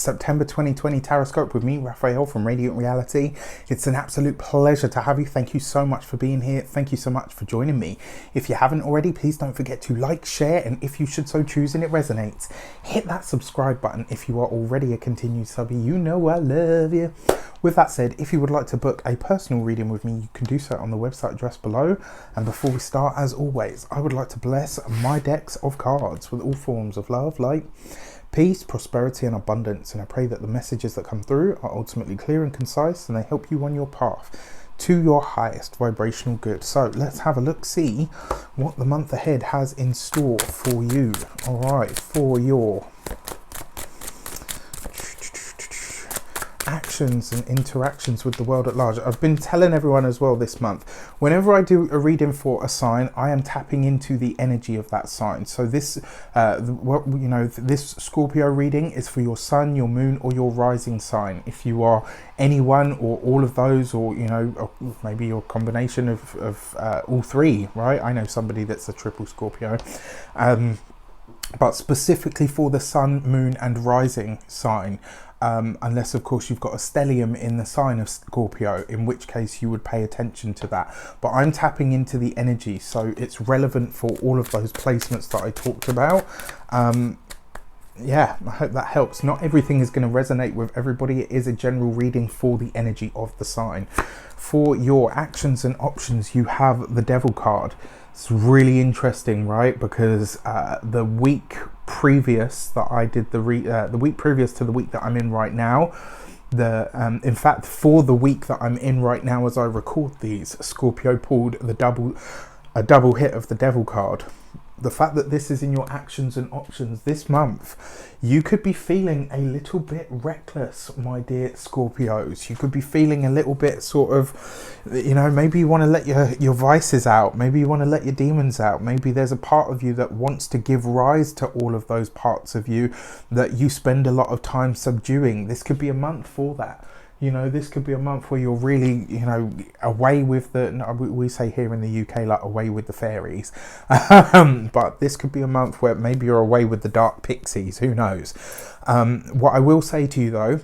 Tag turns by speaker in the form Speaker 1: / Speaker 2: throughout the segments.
Speaker 1: September 2020 Taroscope with me, Raphael from Reydiant Reality. It's an absolute pleasure to have you. Thank you so much for being here. Thank you so much for joining me. If you haven't already, please don't forget to like, share, and if you should so choose and it resonates, hit that subscribe button. If you are already a continued subby, you know I love you. With that said, if you would like to book a personal reading with me, you can do so on the website address below. And before we start, as always, I would like to bless my decks of cards with all forms of love, light, peace, prosperity, and abundance. And I pray that the messages that come through are ultimately clear and concise, and they help you on your path to your highest vibrational good. So let's have a look, see what the month ahead has in store for you. All right, for your actions and interactions with the world at large. I've been telling everyone as well this month, whenever I do a reading for a sign, I am tapping into the energy of that sign. So this this Scorpio reading is for your sun, your moon, or your rising sign. If you are any one or all of those, or or maybe your combination of all three, right? I know somebody that's a triple Scorpio, but specifically for the sun, moon, and rising sign. Unless of course you've got a stellium in the sign of Scorpio, in which case you would pay attention to that. But I'm tapping into the energy, so it's relevant for all of those placements that I talked about. Yeah, I hope that helps. Not everything is going to resonate with everybody. It is a general reading for the energy of the sign. For your actions and options, you have the Devil card. It's really interesting, right? Because the week previous that I did the week previous to the week that I'm in right now, in fact for the week that I'm in right now as I record these, Scorpio pulled a double hit of the Devil card. The fact that this is in your actions and options this month, you could be feeling a little bit reckless, my dear Scorpios. You could be feeling a little bit sort of, maybe you want to let your vices out. Maybe you want to let your demons out. Maybe there's a part of you that wants to give rise to all of those parts of you that you spend a lot of time subduing. This could be a month for that. This could be a month where you're really, away with we say here in the UK, like away with the fairies. But this could be a month where maybe you're away with the dark pixies, who knows. What I will say to you though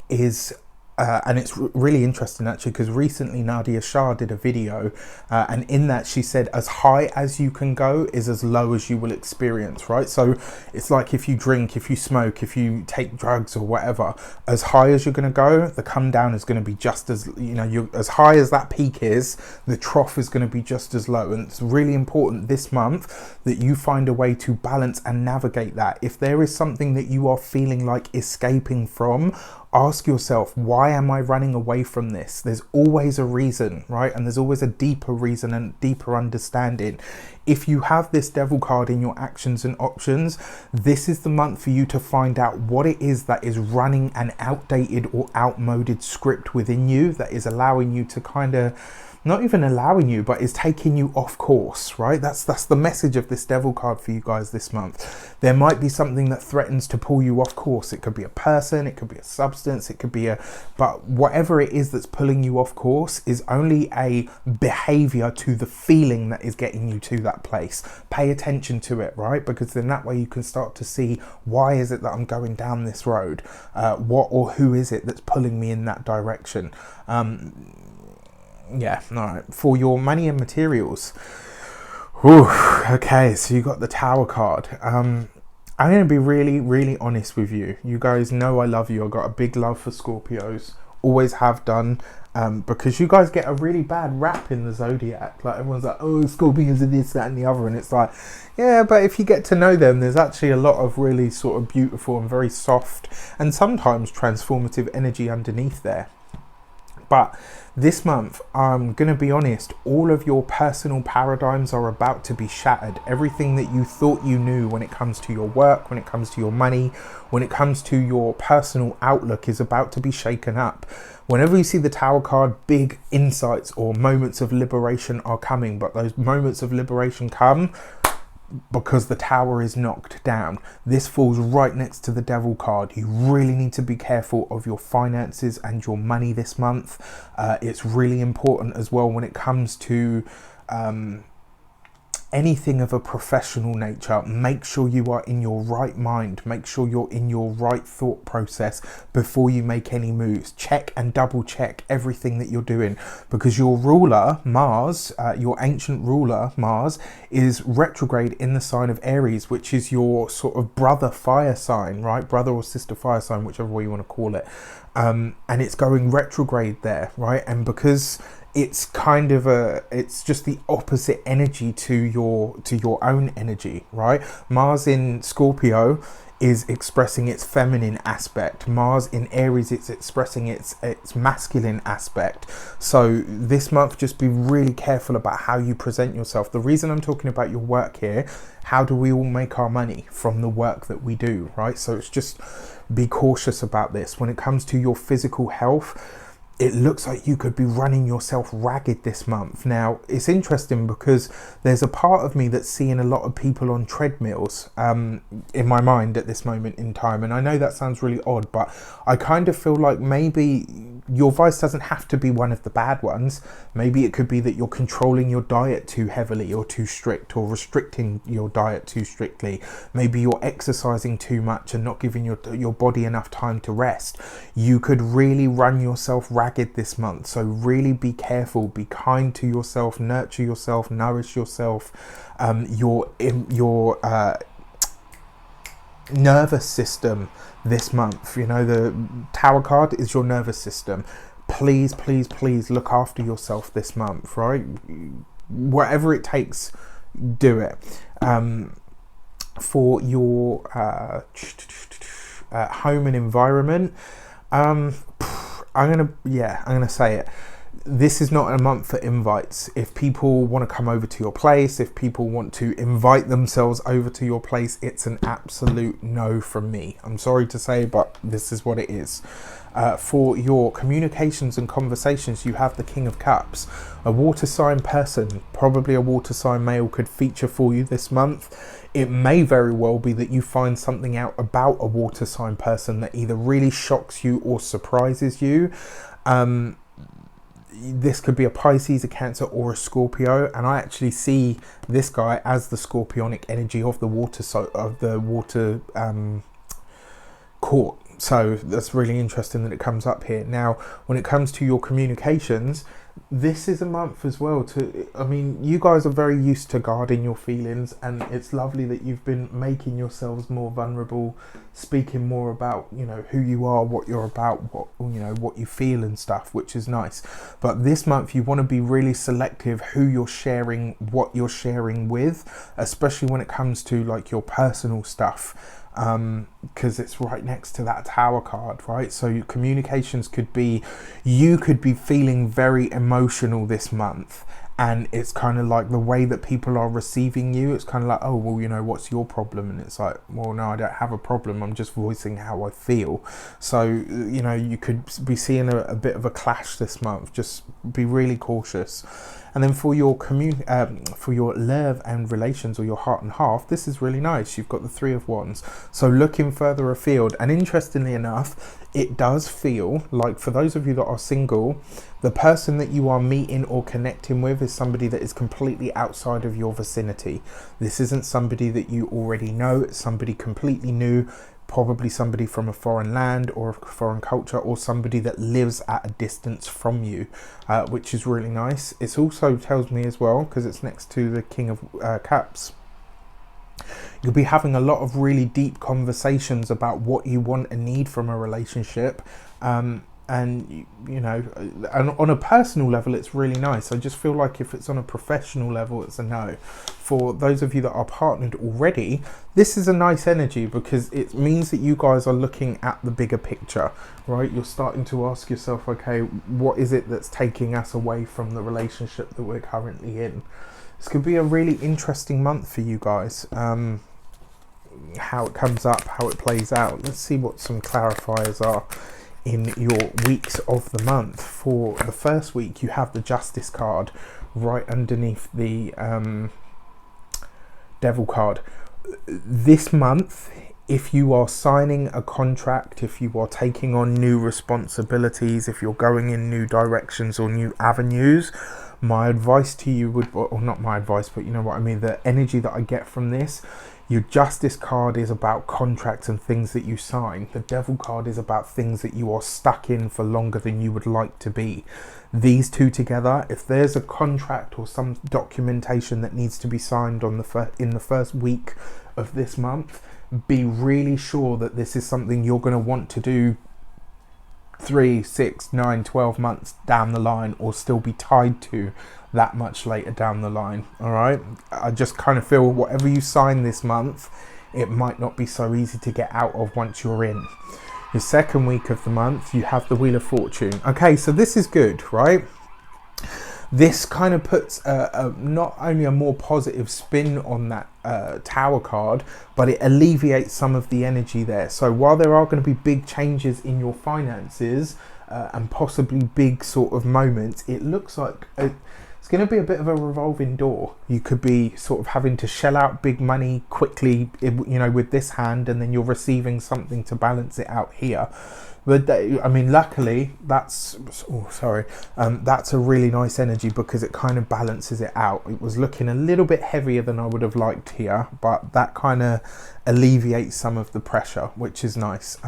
Speaker 1: is, and it's really interesting actually, because recently Nadia Shah did a video and in that she said as high as you can go is as low as you will experience, right? So it's like if you drink, if you smoke, if you take drugs or whatever, as high as you're going to go, the come down is going to be just as, you're as high as that peak is, the trough is going to be just as low. And it's really important this month that you find a way to balance and navigate that. If there is something that you are feeling like escaping from, ask yourself, why am I running away from this? There's always a reason, right? And there's always a deeper reason and deeper understanding. If you have this Devil card in your actions and options, this is the month for you to find out what it is that is running an outdated or outmoded script within you that is allowing you to kind of, not even allowing you, but is taking you off course, right? That's the message of this Devil card for you guys this month. There might be something that threatens to pull you off course. It could be a person, it could be a substance, it could be but whatever it is that's pulling you off course is only a behavior to the feeling that is getting you to that place. Pay attention to it, right? Because then that way you can start to see, why is it that I'm going down this road? What or who is it that's pulling me in that direction? Yeah, all right. For your money and materials, okay, so you got the Tower card. I'm going to be really, really honest with you. You guys know I love you. I've got a big love for Scorpios, always have done, because you guys get a really bad rap in the zodiac. Like everyone's like, oh, Scorpions are this, that, and the other, and it's like, yeah, but if you get to know them, there's actually a lot of really sort of beautiful and very soft and sometimes transformative energy underneath there. But this month, I'm going to be honest, all of your personal paradigms are about to be shattered. Everything that you thought you knew when it comes to your work, when it comes to your money, when it comes to your personal outlook is about to be shaken up. Whenever you see the Tower card, big insights or moments of liberation are coming, but those moments of liberation come because the Tower is knocked down. This falls right next to the Devil card. You really need to be careful of your finances and your money this month. It's really important as well when it comes to anything of a professional nature, make sure you are in your right mind. Make sure you're in your right thought process before you make any moves. Check and double check everything that you're doing, because your ruler, Mars, your ancient ruler, Mars, is retrograde in the sign of Aries, which is your sort of brother fire sign, right? Brother or sister fire sign, whichever way you want to call it. And it's going retrograde there, right? And because it's kind of it's just the opposite energy to your own energy, right? Mars in Scorpio is expressing its feminine aspect. Mars in Aries, it's expressing its masculine aspect. So this month, just be really careful about how you present yourself. The reason I'm talking about your work here, how do we all make our money from the work that we do, right? So it's just be cautious about this. When it comes to your physical health, it looks like you could be running yourself ragged this month. Now, it's interesting because there's a part of me that's seeing a lot of people on treadmills in my mind at this moment in time. And I know that sounds really odd, but I kind of feel like maybe your vice doesn't have to be one of the bad ones. Maybe it could be that you're controlling your diet too heavily or too strict, or restricting your diet too strictly. Maybe you're exercising too much and not giving your body enough time to rest. You could really run yourself ragged this month. So really be careful, be kind to yourself, nurture yourself, nourish yourself. Your nervous system this month, you know, the Tower card is your nervous system. Please, please, please look after yourself this month, right? Whatever it takes, do it. For your home and environment, I'm gonna say it. This is not a month for invites. If people want to come over to your place, if people want to invite themselves over to your place, it's an absolute no from me. I'm sorry to say, but this is what it is. For your communications and conversations, you have the King of Cups. A water sign person, probably a water sign male, could feature for you this month. It may very well be that you find something out about a water sign person that either really shocks you or surprises you. This could be a Pisces, a Cancer, or a Scorpio, and I actually see this guy as the scorpionic energy of the water court. So that's really interesting that it comes up here. Now, when it comes to your communications, this is a month as well I mean, you guys are very used to guarding your feelings, and it's lovely that you've been making yourselves more vulnerable, speaking more about, you know, who you are, what you're about, what you feel and stuff, which is nice. But this month you want to be really selective who you're sharing, what you're sharing with, especially when it comes to like your personal stuff. Because it's right next to that Tower card, right? So your communications could be, you could be feeling very emotional this month, and it's kind of like the way that people are receiving you, it's kind of like, oh, well, you know, what's your problem? And it's like, well, no, I don't have a problem, I'm just voicing how I feel. So, you know, you could be seeing a bit of a clash this month. Just be really cautious. And then for your love and relations, or your heart and half, this is really nice. You've got the Three of Wands. So looking further afield, and interestingly enough, it does feel like, for those of you that are single, the person that you are meeting or connecting with is somebody that is completely outside of your vicinity. This isn't somebody that you already know. It's somebody completely new. Probably somebody from a foreign land or a foreign culture, or somebody that lives at a distance from you, which is really nice. It also tells me as well, because it's next to the King of Cups, you'll be having a lot of really deep conversations about what you want and need from a relationship. And you know, and on a personal level, it's really nice. I just feel like if it's on a professional level, it's a no. For those of you that are partnered already, this is a nice energy, because it means that you guys are looking at the bigger picture, right? You're starting to ask yourself, okay, what is it that's taking us away from the relationship that we're currently in? This could be a really interesting month for you guys. How it comes up, how it plays out. Let's see what some clarifiers are in your weeks of the month. For the first week, you have the Justice card right underneath the Devil card. This month, if you are signing a contract, if you are taking on new responsibilities, if you're going in new directions or new avenues, My advice to you would, or not my advice, but you know what I mean, the energy that I get from this, your Justice card is about contracts and things that you sign. The Devil card is about things that you are stuck in for longer than you would like to be. These two together, if there's a contract or some documentation that needs to be signed on in the first week of this month, be really sure that this is something you're going to want to do 3, 6, 9, 12 months down the line, or still be tied to that much later down the line. All right, I just kind of feel whatever you sign this month, it might not be so easy to get out of once you're in. The second week of the month, you have the Wheel of Fortune. Okay, so this is good, right? This kind of puts not only a more positive spin on that Tower card, but it alleviates some of the energy there. So while there are going to be big changes in your finances and possibly big sort of moments, it looks like it's going to be a bit of a revolving door. You could be sort of having to shell out big money quickly, you know, with this hand, and then you're receiving something to balance it out here. But I mean, luckily, that's a really nice energy because it kind of balances it out. It was looking a little bit heavier than I would have liked here, but that kind of alleviates some of the pressure, which is nice.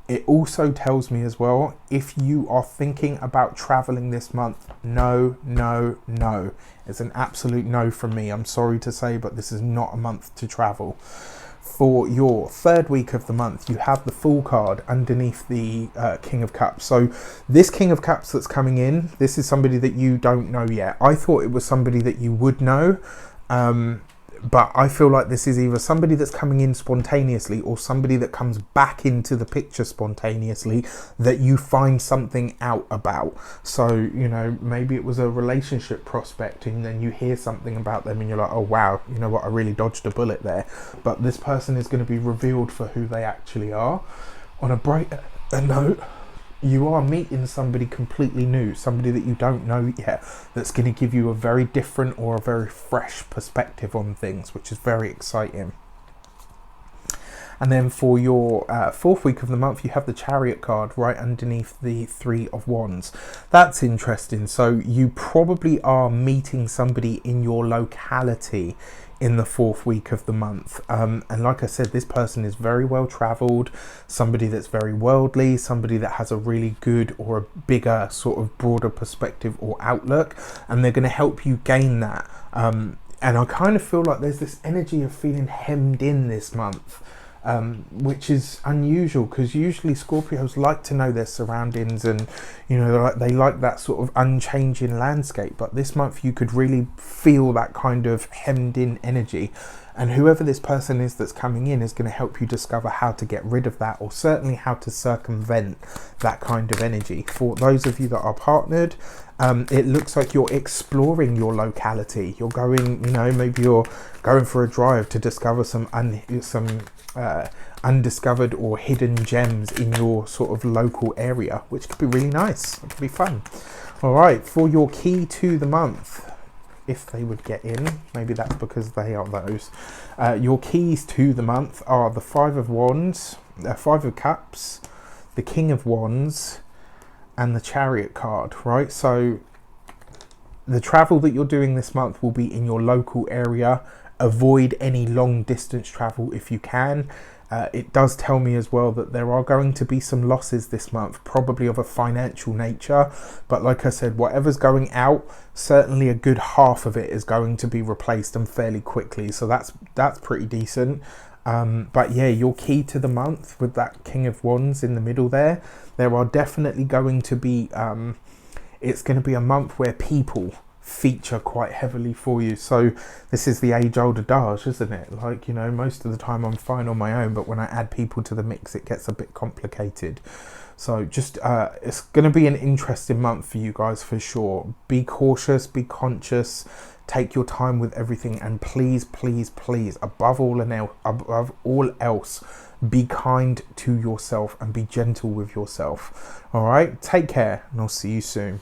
Speaker 1: It also tells me as well, if you are thinking about traveling this month, no. It's an absolute no from me. I'm sorry to say, but this is not a month to travel. For your third week of the month, you have the Fool card underneath the King of Cups. So this King of Cups that's coming in, this is somebody that you don't know yet. I thought it was somebody that you would know, but I feel like this is either somebody that's coming in spontaneously or somebody that comes back into the picture spontaneously that you find something out about. So, you know, maybe it was a relationship prospect and then you hear something about them and you're like, oh wow, you know what, I really dodged a bullet there. But this person is going to be revealed for who they actually are. On a brighter note, you are meeting somebody completely new, somebody that you don't know yet, that's going to give you a very different or a very fresh perspective on things, which is very exciting. And then for your fourth week of the month, you have the Chariot card right underneath the Three of Wands. That's interesting. So you probably are meeting somebody in your locality in the fourth week of the month, and like I said, this person is very well traveled, somebody that's very worldly, somebody that has a really good or a bigger sort of broader perspective or outlook, and they're going to help you gain that. And I kind of feel like there's this energy of feeling hemmed in this month, which is unusual because usually Scorpios like to know their surroundings and, you know, they like that sort of unchanging landscape. But this month you could really feel that kind of hemmed in energy, and whoever this person is that's coming in is going to help you discover how to get rid of that, or certainly how to circumvent that kind of energy. For those of you that are partnered, it looks like you're exploring your locality. You're going, you know, maybe you're going for a drive to discover some undiscovered or hidden gems in your sort of local area, which could be really nice. It could be fun. All right, for your key to the month, if they would get in, maybe that's because they are those. Your keys to the month are the Five of Wands, Five of Cups, the King of Wands, and the Chariot card, right? So the travel that you're doing this month will be in your local area. Avoid any long distance travel if you can. It does tell me as well that there are going to be some losses this month, probably of a financial nature, but like I said, whatever's going out, certainly a good half of it is going to be replaced and fairly quickly, so that's pretty decent. But yeah, your key to the month with that King of Wands in the middle there are definitely going to be it's going to be a month where people feature quite heavily for you. So this is the age-old adage, isn't it? Like, you know, most of the time I'm fine on my own, but when I add people to the mix, it gets a bit complicated. So just it's going to be an interesting month for you guys for sure. Be cautious, be conscious, take your time with everything, and please, above all else, be kind to yourself and be gentle with yourself. All right, take care, and I'll see you soon.